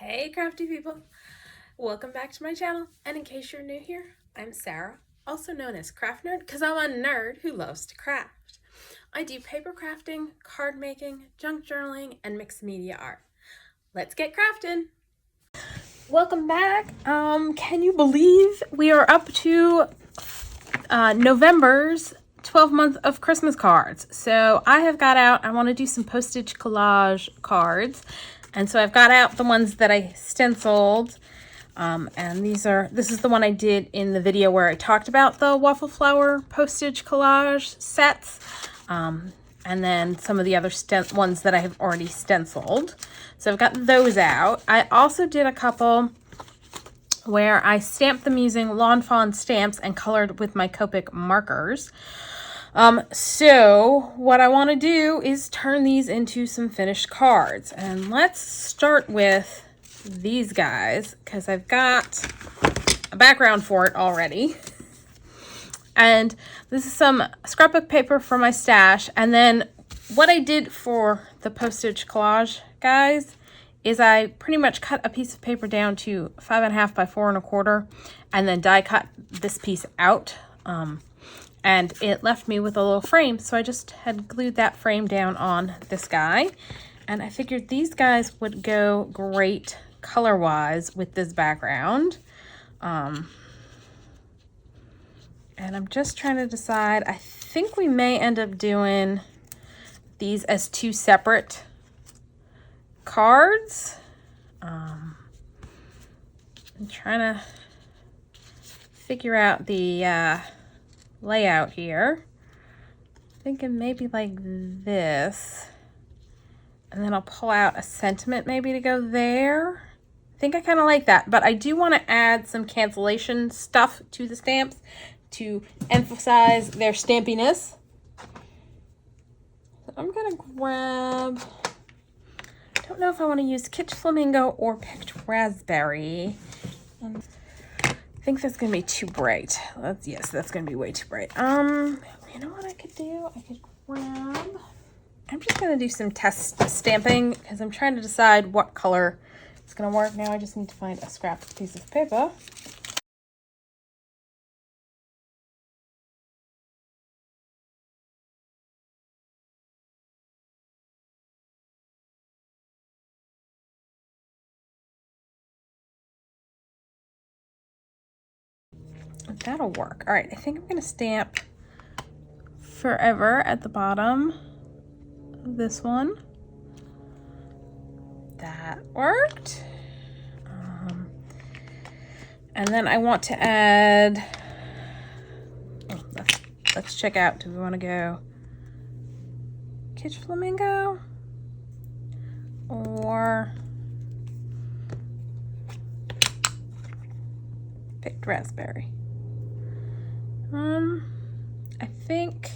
Hey crafty people, welcome back to my channel, and in case you're new here, I'm Sarah, also known as Craft Nerd because I'm a nerd who loves to craft. I do paper crafting, card making, junk journaling, and mixed media art. Let's get crafting! Welcome back. Can you believe we are up to November's 12-month of Christmas cards? So I have got out, I want to do some postage collage cards. And so I've got out the ones that I stenciled, and this is the one I did in the video where I talked about the waffle flower postage collage sets, and then some of the other ones that I have already stenciled. So I've got those out. I also did a couple where I stamped them using Lawn Fawn stamps and colored with my Copic markers. So what I want to do is turn these into some finished cards, and let's start with these guys because I've got a background for it already. And this is some scrapbook paper from my stash. And then what I did for the postage collage guys is I pretty much cut a piece of paper down to 5.5 by 4 1/4 and then die cut this piece out. And it left me with a little frame, so I just had glued that frame down on this guy. And I figured these guys would go great color-wise with this background. And I'm just trying to decide. I think we may end up doing these as two separate cards. I'm trying to figure out the layout here. Thinking maybe like this, and then I'll pull out a sentiment maybe to go there. I think I kind of like that, but I do want to add some cancellation stuff to the stamps to emphasize their stampiness. So I'm gonna grab, I don't know if I want to use Kitsch Flamingo or Picked Raspberry. I think that's gonna be too bright. Yes, that's gonna be way too bright. You know what I could do? I could grab, I'm just gonna do some test stamping because I'm trying to decide what color is gonna work. Now I just need to find a scrap piece of paper. That'll work. All right, I think I'm gonna stamp Forever at the bottom of this one. That worked. And then I want to add, let's check out, do we want to go Kitsch Flamingo or Picked Raspberry? I think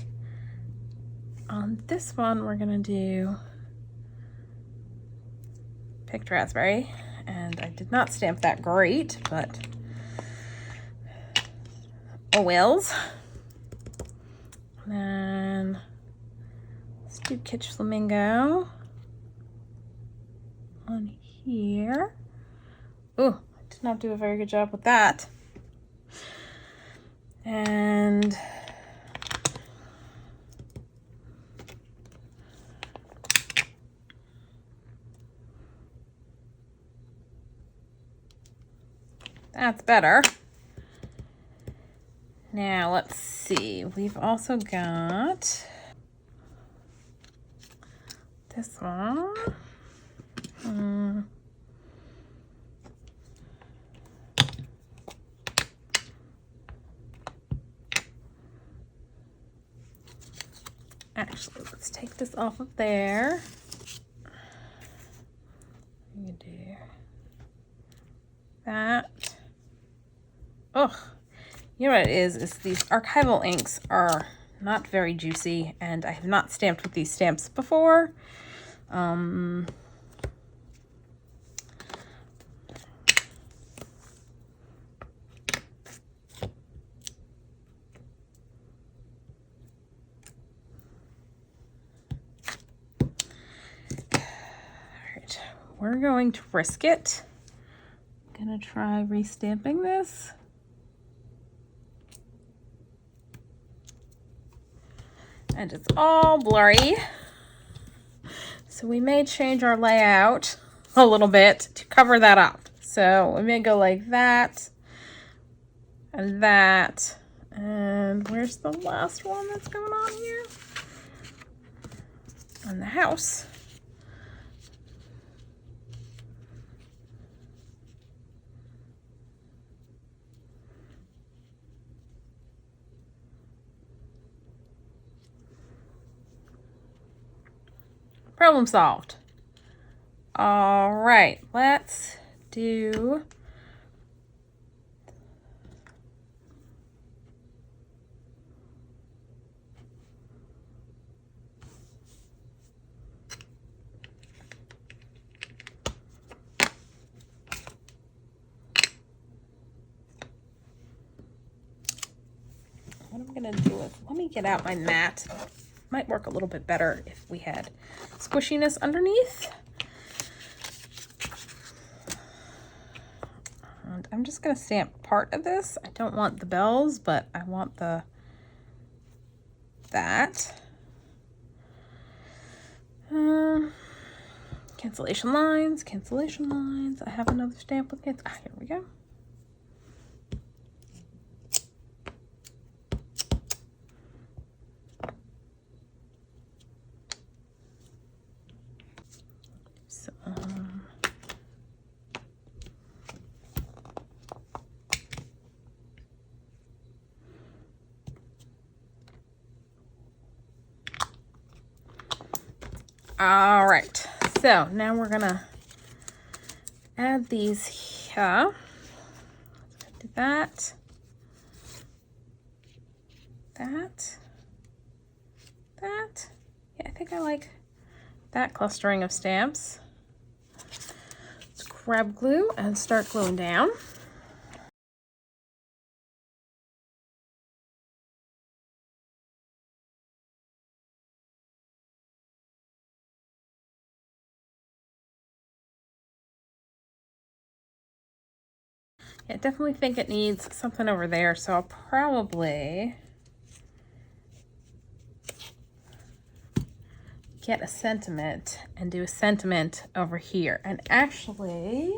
on this one we're gonna do Picked Raspberry, and I did not stamp that great, but oh wells. And then let's do Kitsch Flamingo on here. Oh, I did not do a very good job with that. And that's better. Now let's see. We've also got this one. Actually, let's take this off of there. You do that. Oh, you know what it is these archival inks are not very juicy, and I have not stamped with these stamps before. We're going to risk it gonna try restamping this. And it's all blurry. So we may change our layout a little bit to cover that up. So we may go like that and that. And where's the last one that's going on here? On the house. Problem solved. All right, let's do what I'm gonna do is, let me get out my mat. Might work a little bit better if we had squishiness underneath. And I'm just gonna stamp part of this. I don't want the bells, but I want that. Cancellation lines, cancellation lines. I have another stamp with it. Ah, here we go. All right, so now we're gonna add these here. Do that, that. Yeah, I think I like that clustering of stamps. Let's grab glue and start gluing down. Yeah, I definitely think it needs something over there, so I'll probably get a sentiment and do a sentiment over here. And actually,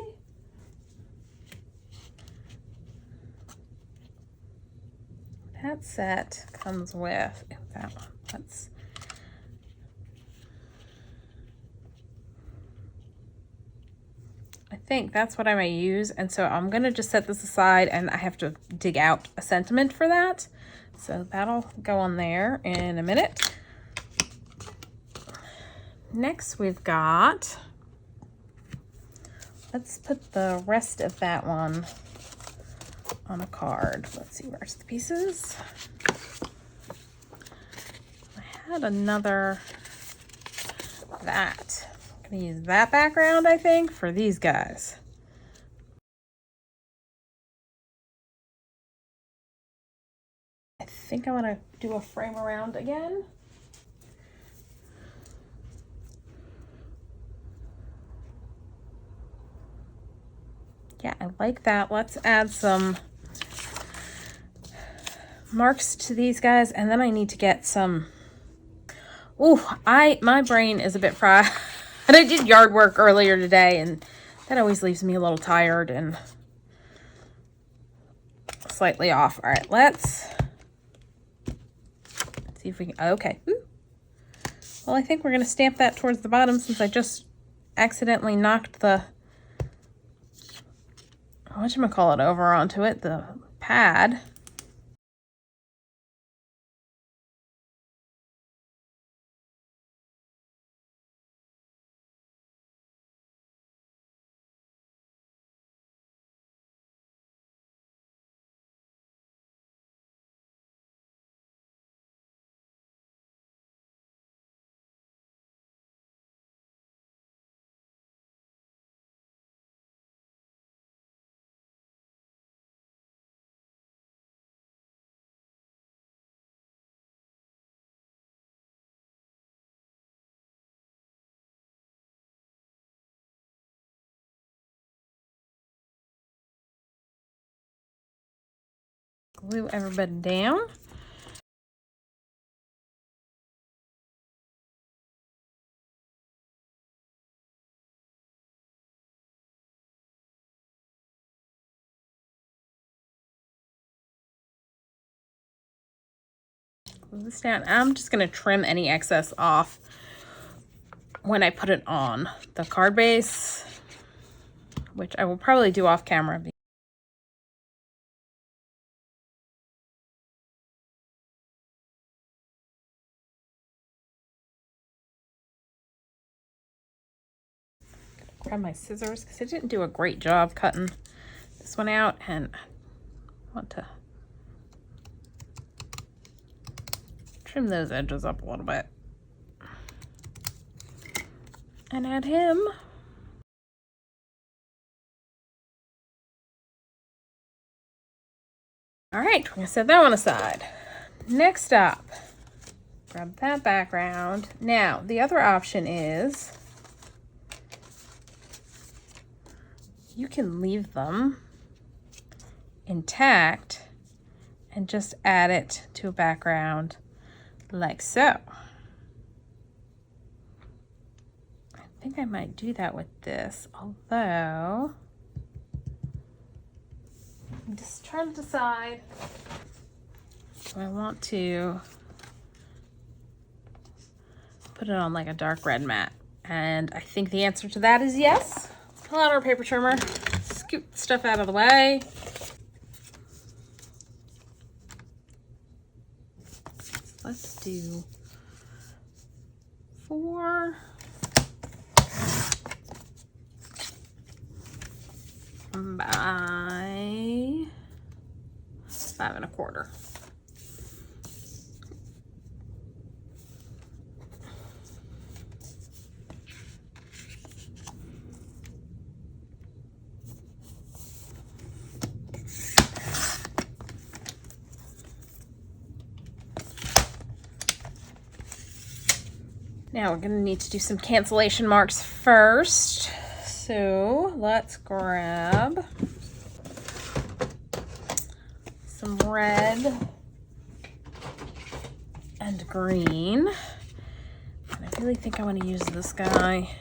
that set comes with that one. I think that's what I may use, and so I'm gonna just set this aside, and I have to dig out a sentiment for that. So that'll go on there in a minute. Next we've got, let's put the rest of that one on a card. Let's see, where's the pieces? I had another, that. I'm gonna use that background, I think, for these guys. I think I wanna do a frame around again. Yeah, I like that. Let's add some marks to these guys, and then I need to get some. Ooh, my brain is a bit fried. And I did yard work earlier today, and that always leaves me a little tired and slightly off. All right, let's see if we can. Okay. Ooh. Well, I think we're gonna stamp that towards the bottom since I just accidentally knocked the whatchamacallit over onto it, the pad. glue everybody down. Glue this down. I'm just going to trim any excess off when I put it on the card base, which I will probably do off camera. Grab my scissors because I didn't do a great job cutting this one out, and I want to trim those edges up a little bit and add him. All right, we're gonna set that one aside. Next up, grab that background. Now, the other option is you can leave them intact and just add it to a background like so. I think I might do that with this, although I'm just trying to decide if I want to put it on like a dark red mat. And I think the answer to that is yes. Let's pull out our paper trimmer, scoop stuff out of the way. Let's do 4 by 5 1/4. Now we're gonna need to do some cancellation marks first. So let's grab some red and green. And I really think I want to use this guy.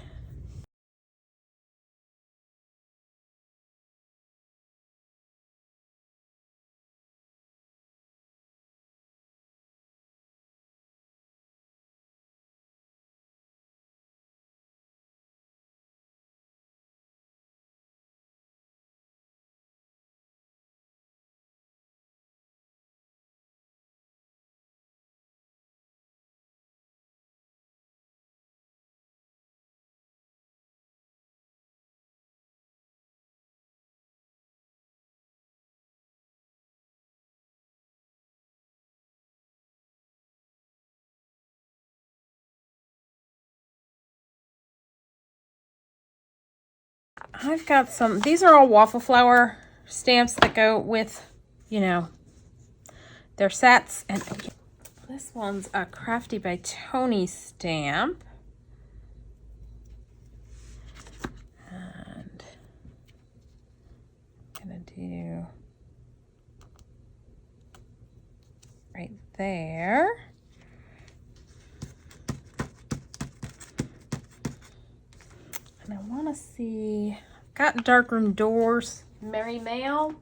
I've got some, these are all waffle flower stamps that go with, you know, their sets. And this one's a Crafty by Tony stamp. And I'm gonna do right there. And I want to see, got Darkroom doors, Merry Mail.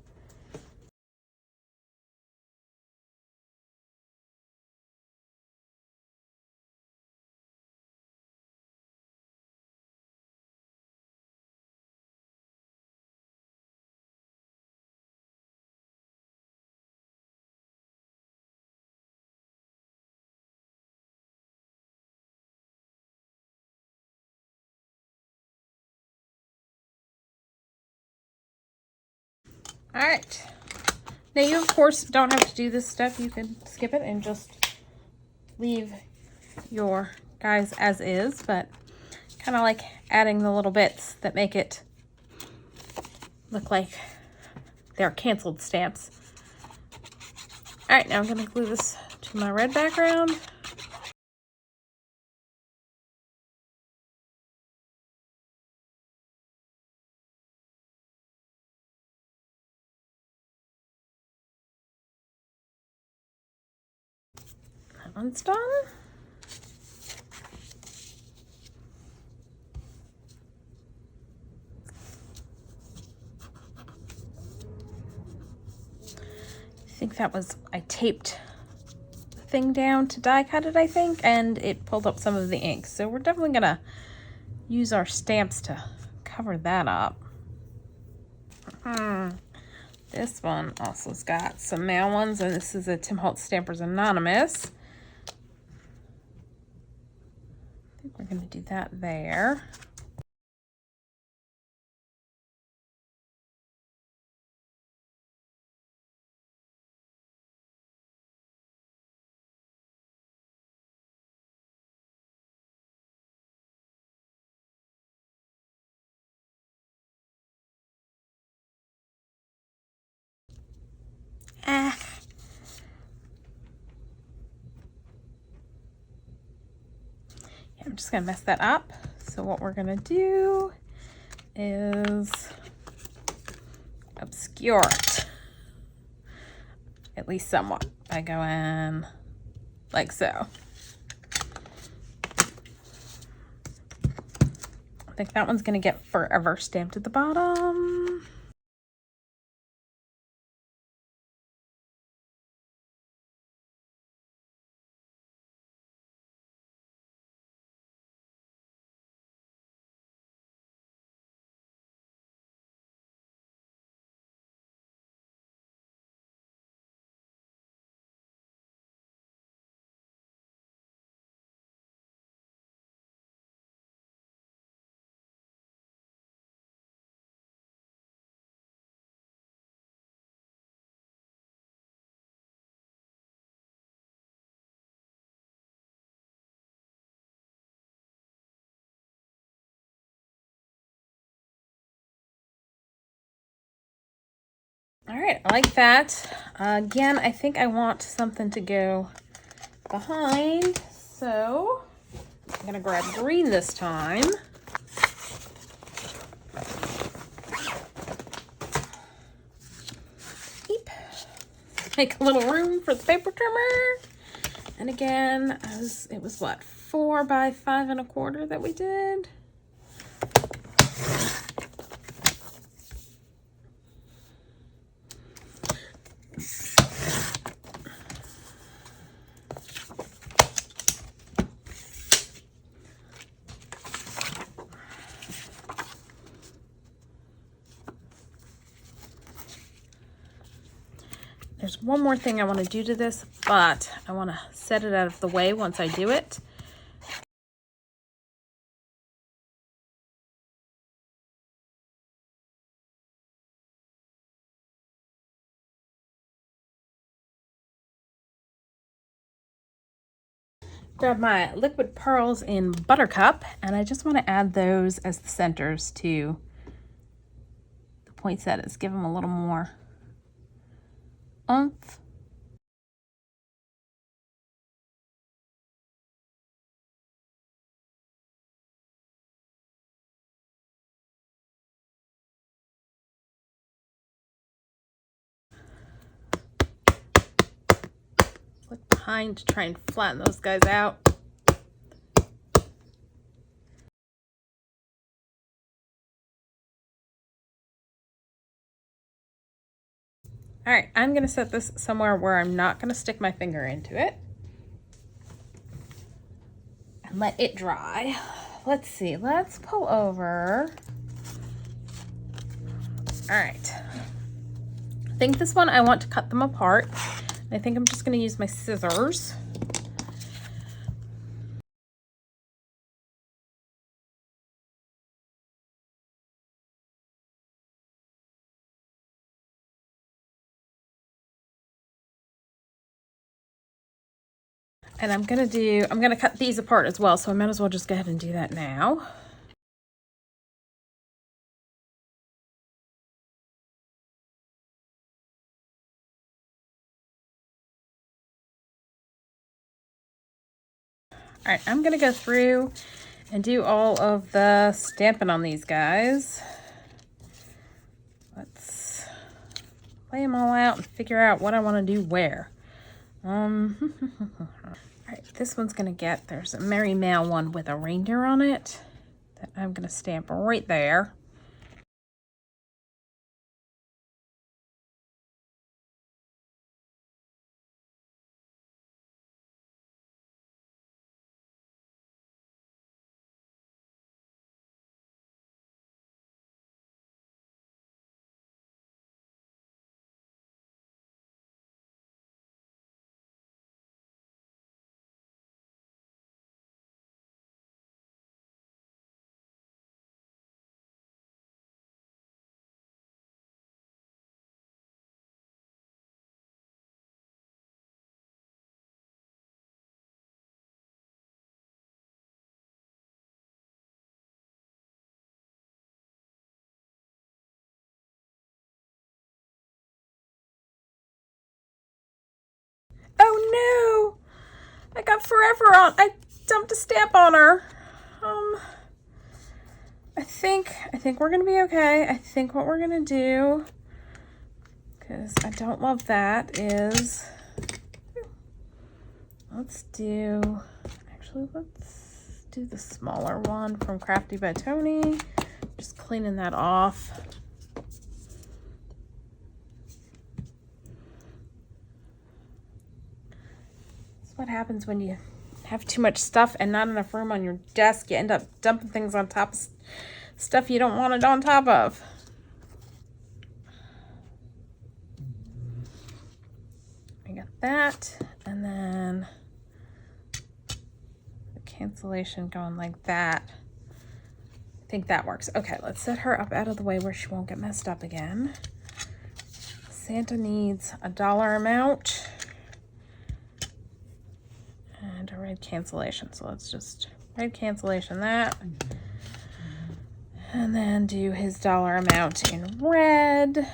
All right. Now you, of course, don't have to do this stuff. You can skip it and just leave your guys as is, but kind of like adding the little bits that make it look like they're canceled stamps. All right, now I'm gonna glue this to my red background. That one's done. I think that was, I taped the thing down to die cut it, I think, and it pulled up some of the ink. So we're definitely gonna use our stamps to cover that up. This one also's got some mail ones, and this is a Tim Holtz Stampers Anonymous. I think we're gonna do that there. Yeah, I'm just gonna mess that up. So what we're gonna do is obscure it, at least somewhat, by going like so. I think that one's gonna get forever stamped at the bottom. All right, I like that. Again, I think I want something to go behind, so I'm gonna grab green this time. Eep. Make a little room for the paper trimmer. And again, it was what, 4 by 5 1/4 that we did? There's one more thing I want to do to this, but I want to set it out of the way once I do it. Grab my liquid pearls in Buttercup, and I just want to add those as the centers to the poinsettias. Give them a little more oomph. Look behind to try and flatten those guys out. All right, I'm gonna set this somewhere where I'm not gonna stick my finger into it and let it dry. Let's see, let's pull over. All right, I think this one I want to cut them apart. I think I'm just gonna use my scissors. And I'm gonna cut these apart as well, so I might as well just go ahead and do that now. All right, I'm gonna go through and do all of the stamping on these guys. Let's lay them all out and figure out what I want to do where. All right, this one's gonna get, there's a Merry Mail one with a reindeer on it that I'm gonna stamp right there. Oh no! I got forever on. I dumped a stamp on her. I think we're gonna be okay. I think what we're gonna do, because I don't love that, is let's do the smaller one from Crafty by Tony. Just cleaning that off. That's what happens when you have too much stuff and not enough room on your desk. You end up dumping things on top of stuff you don't want it on top of. I got that, and then the cancellation going like that. I think that works. Okay, let's set her up out of the way where she won't get messed up again. Santa needs a dollar amount and a red cancellation. So let's just red cancellation that. And then do his dollar amount in red.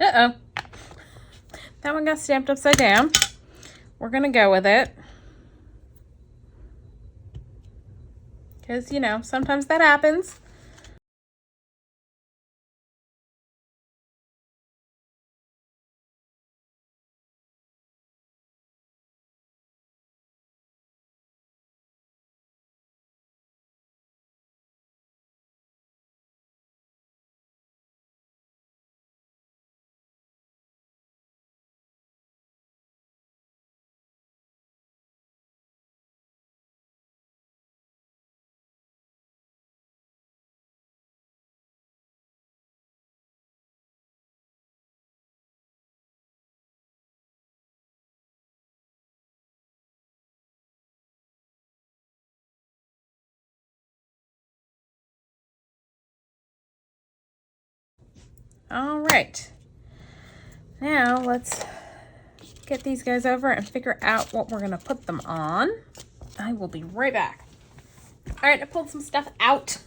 Uh-oh. That one got stamped upside down. We're gonna go with it. Because, you know, sometimes that happens. All right. Now let's get these guys over and figure out what we're gonna put them on. I will be right back. All right, I pulled some stuff out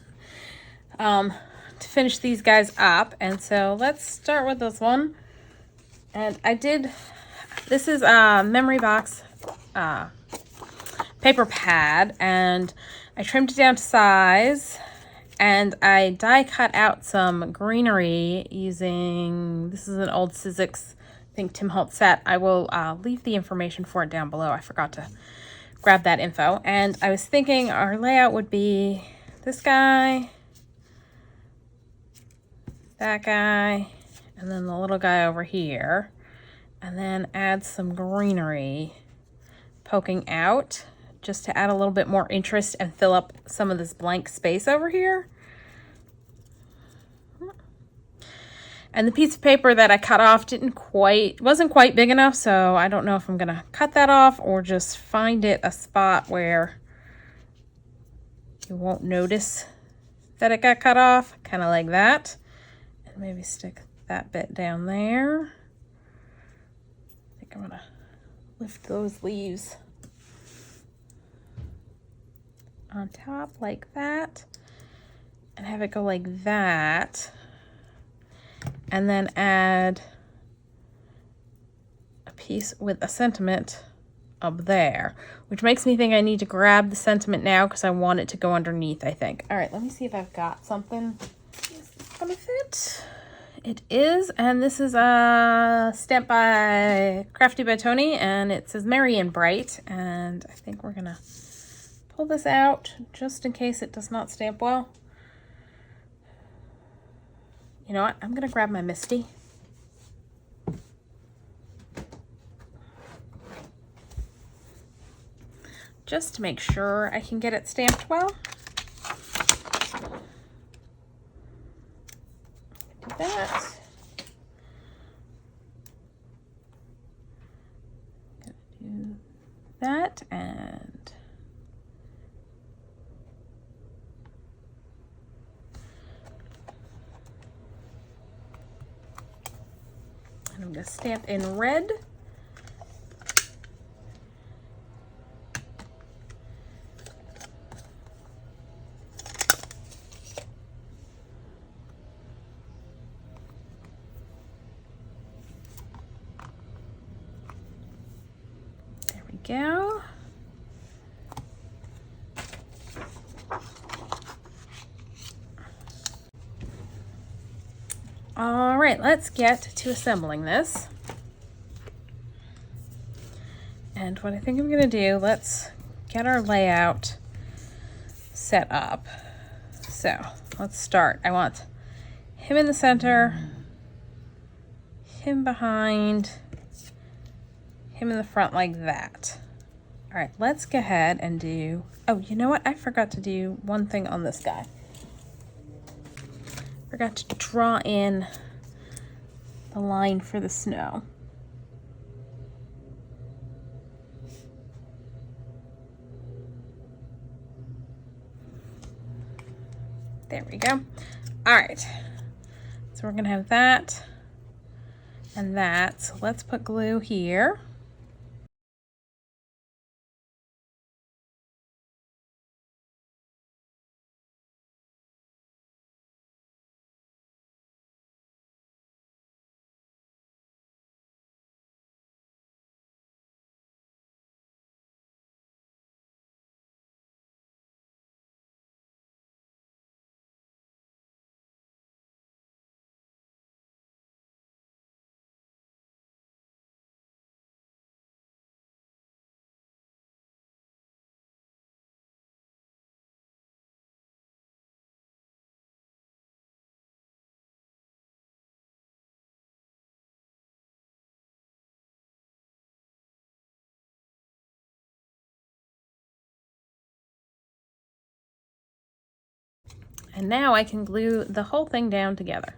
to finish these guys up. And so let's start with this one. And this is a memory box paper pad, and I trimmed it down to size, and I die cut out some greenery using, this is an old Sizzix, I think Tim Holtz set. I will leave the information for it down below. I forgot to grab that info. And I was thinking our layout would be this guy, that guy, and then the little guy over here, and then add some greenery poking out just to add a little bit more interest and fill up some of this blank space over here. And the piece of paper that I cut off wasn't quite big enough, so I don't know if I'm gonna cut that off or just find it a spot where you won't notice that it got cut off, kind of like that. And maybe stick that bit down there. I think I'm gonna lift those leaves on top like that and have it go like that, and then add a piece with a sentiment up there, which makes me think I need to grab the sentiment now because I want it to go underneath, I think. All right, let me see if I've got something. Is this gonna fit? It is, and this is a stamp by Crafty by Tony, and it says Merry and Bright, and I think we're gonna pull this out just in case it does not stamp well. You know what? I'm gonna grab my Misty. Just to make sure I can get it stamped well. Do that. Do that, and I'm going to stamp in red. Go. All right, let's get to assembling this. And what I think I'm gonna do, let's get our layout set up. So let's start. I want him in the center, him behind, him in the front like that. All right, let's go ahead and do, oh, you know what? I forgot to do one thing on this guy. Forgot to draw in the line for the snow. There we go. All right, so we're gonna have that and that. So let's put glue here. And now I can glue the whole thing down together.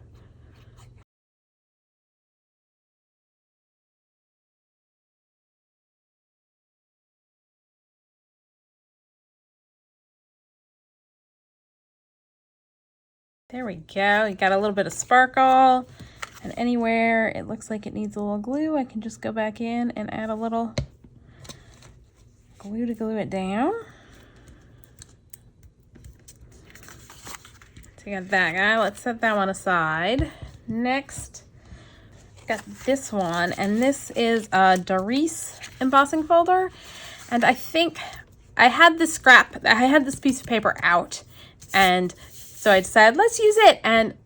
There we go. You got a little bit of sparkle, and anywhere it looks like it needs a little glue, I can just go back in and add a little glue to glue it down. So you got that guy. Let's set that one aside. Next, got this one, and this is a Darice embossing folder. And I think I had this piece of paper out, and so I decided let's use it. And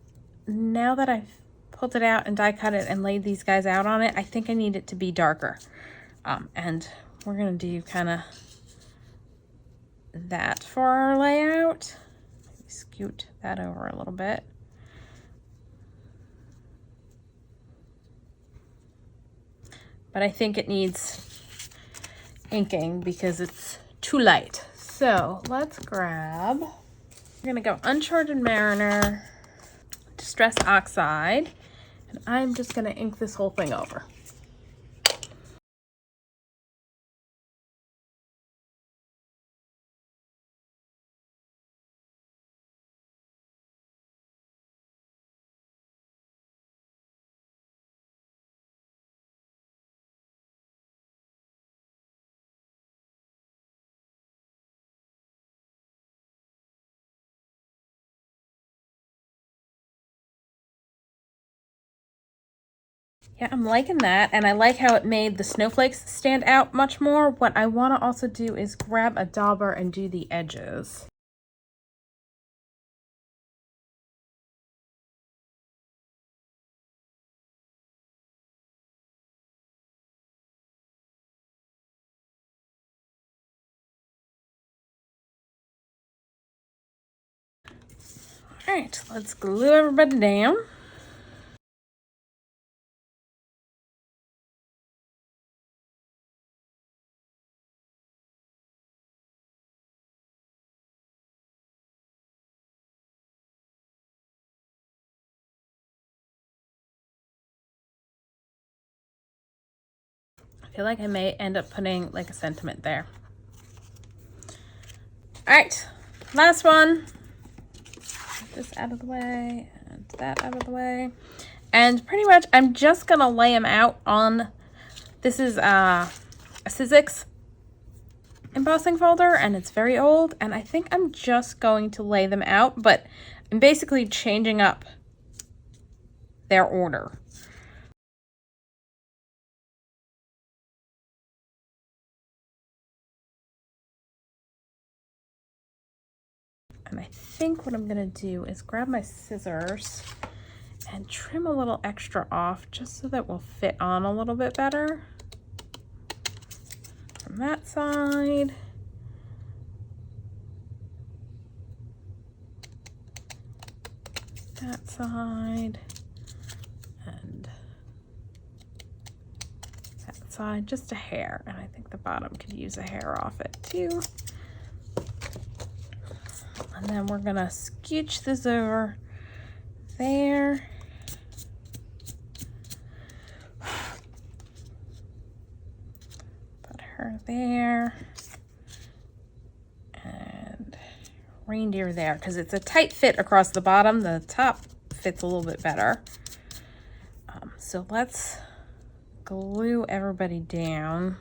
now that I've pulled it out and die cut it and laid these guys out on it, I think I need it to be darker. And we're gonna do kind of that for our layout. Scoot that over a little bit. But I think it needs inking because it's too light. So let's grab, we're gonna go Uncharted Mariner, Distress Oxide, and I'm just gonna ink this whole thing over. Yeah, I'm liking that, and I like how it made the snowflakes stand out much more. What I want to also do is grab a dauber and do the edges. All right, let's glue everybody down. I feel like I may end up putting like a sentiment there. All right, last one. Get this out of the way and that out of the way. And pretty much I'm just gonna lay them out on, this is a Sizzix embossing folder and it's very old, and I think I'm just going to lay them out, but I'm basically changing up their order. And I think what I'm gonna do is grab my scissors and trim a little extra off just so that we'll fit on a little bit better. From that side. That side. And that side, just a hair. And I think the bottom could use a hair off it too. And then we're gonna scooch this over there. Put her there. And reindeer there, because it's a tight fit across the bottom. The top fits a little bit better. So let's glue everybody down.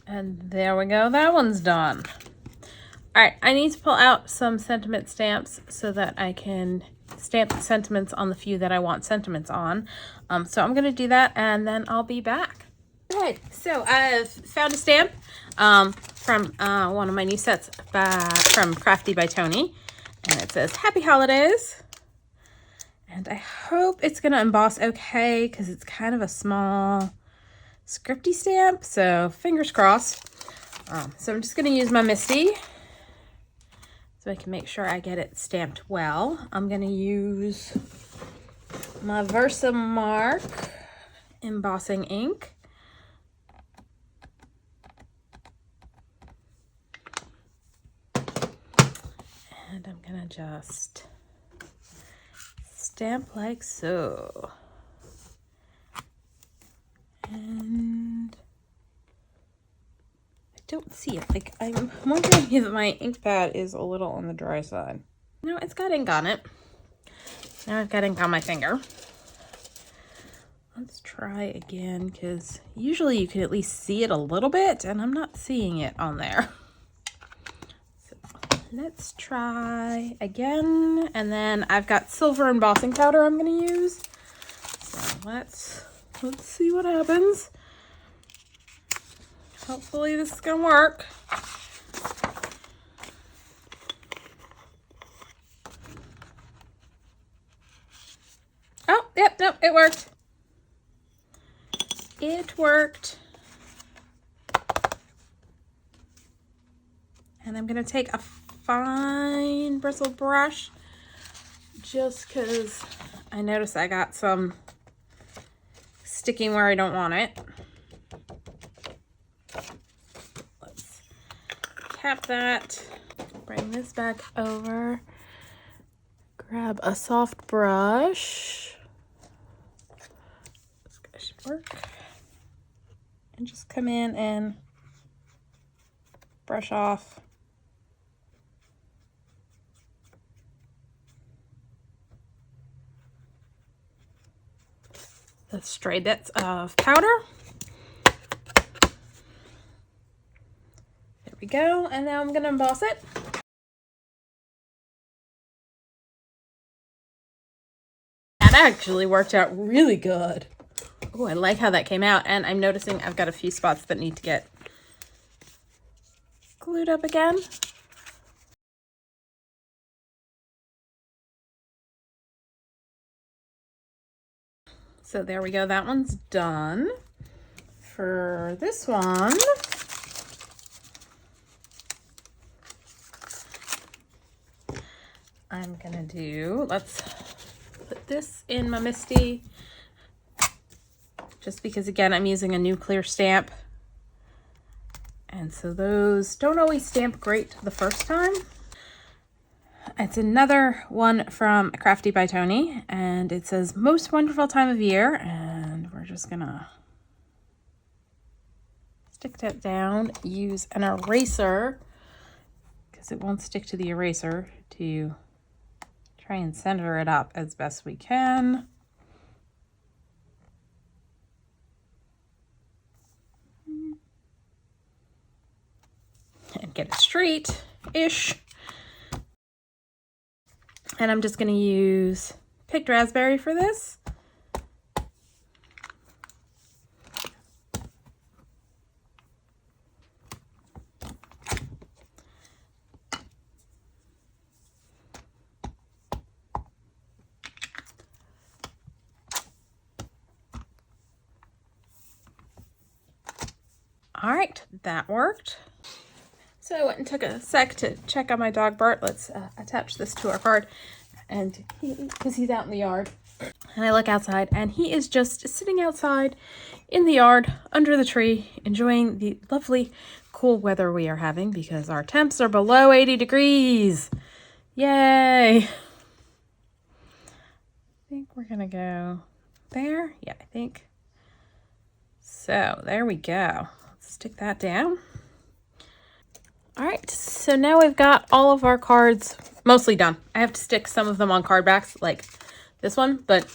And there we go, that one's done. All right, I need to pull out some sentiment stamps so that I can stamp the sentiments on the few that I want sentiments on. So I'm gonna do that and then I'll be back. Okay, so I've found a stamp from one of my new sets from Crafty by Tony. And it says, Happy Holidays. And I hope it's gonna emboss okay because it's kind of a small scripty stamp, so fingers crossed. So I'm just gonna use my Misty so I can make sure I get it stamped well. I'm gonna use my Versamark embossing ink. And I'm gonna just stamp like so. And I don't see it. Like, I'm wondering if my ink pad is a little on the dry side. No, it's got ink on it. Now I've got ink on my finger. Let's try again, because usually you can at least see it a little bit, and I'm not seeing it on there. So let's try again. And then I've got silver embossing powder I'm going to use. So let's see what happens. Hopefully this is gonna work. Oh, yep, nope, it worked. It worked. And I'm gonna take a fine bristle brush just because I noticed I got some sticking where I don't want it. Let's cap that. Bring this back over. grab a soft brush. This guy should work. And just come in and brush off the stray bits of powder. There we go. And now I'm going to emboss it. That actually worked out really good. Oh, I like how that came out. And I'm noticing I've got a few spots that need to get glued up again. So there we go. That one's done. For this one, I'm gonna do, let's put this in my Misty, just because again I'm using a new clear stamp, and so those don't always stamp great the first time. It's another one from Crafty by Tony, and it says most wonderful time of year, and we're just gonna stick that down, use an eraser because it won't stick to the eraser, to try and center it up as best we can. And get it straight-ish. And I'm just going to use picked raspberry for this. All right, that worked. So I went and took a sec to check on my dog Bert. Let's attach this to our card, and because he's out in the yard, and I look outside and he is just sitting outside in the yard under the tree enjoying the lovely cool weather we are having because our temps are below 80 degrees. Yay! I think we're gonna go there. Yeah, I think so. There we go. Let's stick that down. All right, so now we've got all of our cards mostly done. I have to stick some of them on card backs like this one, but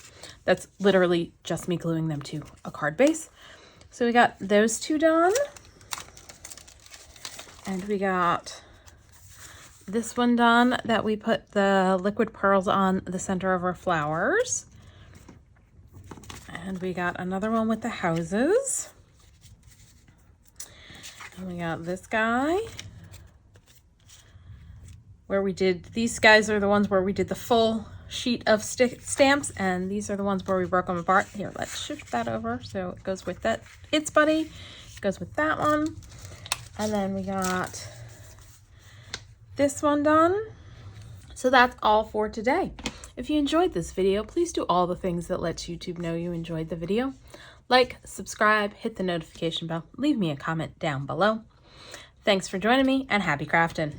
that's literally just me gluing them to a card base. So we got those two done. And we got this one done that we put the liquid pearls on the center of our flowers. And we got another one with the houses. And we got this guy where we did, these guys are the ones where we did the full sheet of stamps, and these are the ones where we broke them apart. Here, let's shift that over so it goes with that It's Buddy. It goes with that one. And then we got this one done. So that's all for today. If you enjoyed this video, please do all the things that lets YouTube know you enjoyed the video. Like, subscribe, hit the notification bell, leave me a comment down below. Thanks for joining me, and happy crafting.